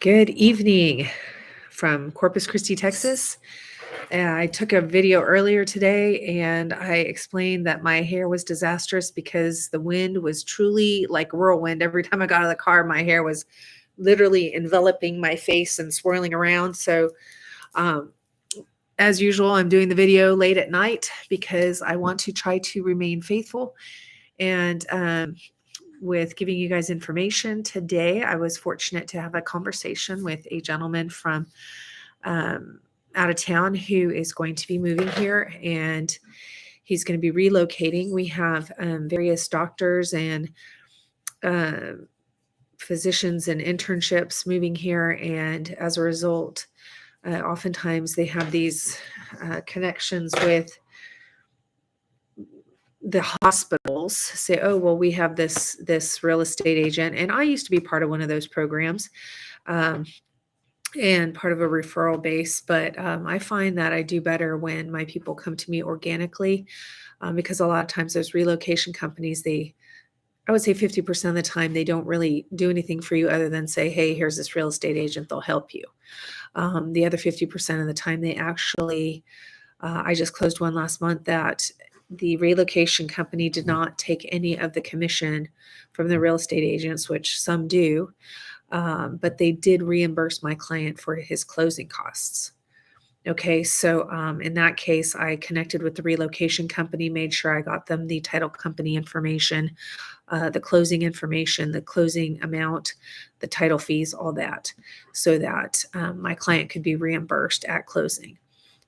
Good evening from Corpus Christi, Texas. I took a video earlier today and I explained that my hair was disastrous because the wind was truly like whirlwind. Every time I got out of the car, my hair was literally enveloping my face and swirling around. So, um, as usual, I'm doing the video late at night because I want to try to remain faithful and with giving you guys information. Today, I was fortunate to have a conversation with a gentleman from out of town who is going to be moving here, and he's going to be relocating. We have various doctors and uh, physicians and internships moving here, and as a result, oftentimes they have these connections with the hospitals. Say, oh well, we have this real estate agent, and I used to be part of one of those programs. And part of a referral base. But I find that I do better when my people come to me organically, because a lot of times those relocation companies, I would say 50% of the time, they don't really do anything for you other than say, hey, here's this real estate agent, they'll help you. The other 50% of the time, they actually, I just closed one last month that the relocation company did not take any of the commission from the real estate agents, which some do. But they did reimburse my client for his closing costs. Okay, so in that case, I connected with the relocation company, made sure I got them the title company information, the closing information, the closing amount, the title fees, all that, so that my client could be reimbursed at closing.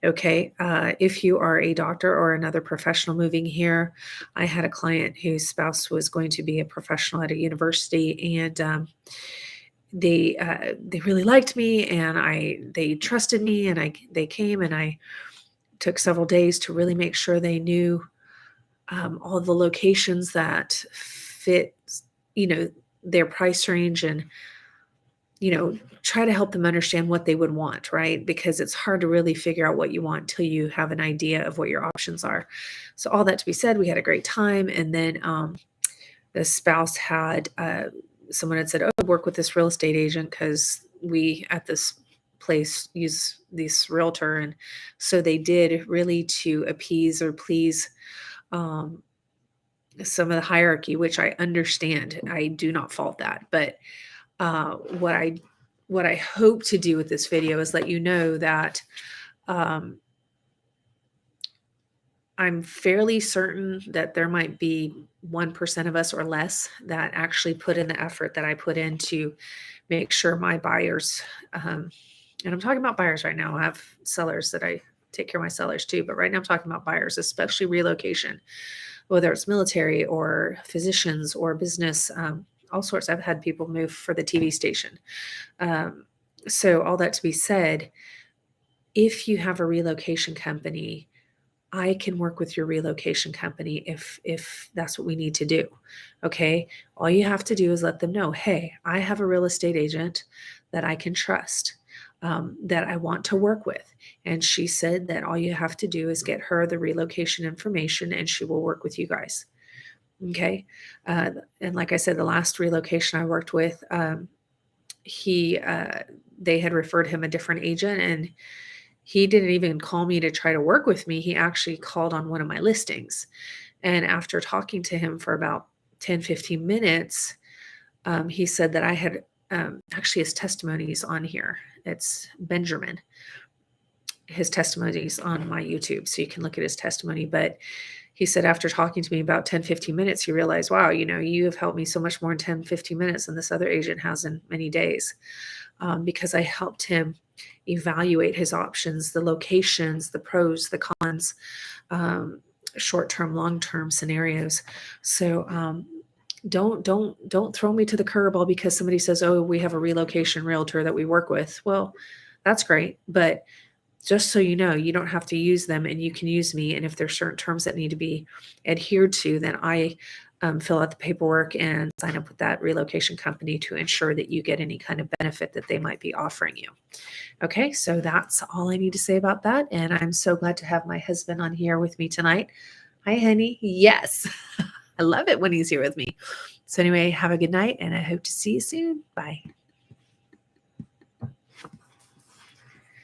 Okay, if you are a doctor or another professional moving here, I had a client whose spouse was going to be a professional at a university, and they really liked me, and they trusted me, and they came, and I took several days to really make sure they knew all the locations that fit, their price range, and try to help them understand what they would want, right? Because it's hard to really figure out what you want until you have an idea of what your options are. So all that to be said, we had a great time, and then the spouse had someone had said, oh, work with this real estate agent because we at this place use this realtor. And so they did, really to appease or please some of the hierarchy, which I understand. I do not fault that. But what I hope to do with this video is let you know that I'm fairly certain that there might be 1% of us or less that actually put in the effort that I put in to make sure my buyers, and I'm talking about buyers right now. I have sellers that I take care of my sellers too, but right now I'm talking about buyers, especially relocation, whether it's military or physicians or business, all sorts. I've had people move for the TV station. So all that to be said, if you have a relocation company, I can work with your relocation company if that's what we need to do. Okay. All you have to do is let them know, hey, I have a real estate agent that I can trust, that I want to work with. And she said that all you have to do is get her the relocation information and she will work with you guys. Okay. And like I said, the last relocation I worked with, they had referred him a different agent, and he didn't even call me to try to work with me. He actually called on one of my listings. And after talking to him for about 10, 15 minutes, he said that I had actually his testimonies on here. It's Benjamin. His testimonies on my YouTube. So you can look at his testimony. But he said after talking to me about 10, 15 minutes, he realized, wow, you have helped me so much more in 10, 15 minutes than this other agent has in many days, because I helped him evaluate his options, the locations, the pros, the cons, short-term, long-term scenarios. So don't throw me to the curb all because somebody says, oh, we have a relocation realtor that we work with. Well, that's great, but just so you know, you don't have to use them, and you can use me. And if there's certain terms that need to be adhered to, then I fill out the paperwork and sign up with that relocation company to ensure that you get any kind of benefit that they might be offering you. Okay, so that's all I need to say about that. And I'm so glad to have my husband on here with me tonight. Hi, honey. Yes, I love it when he's here with me. So anyway, have a good night, and I hope to see you soon. Bye.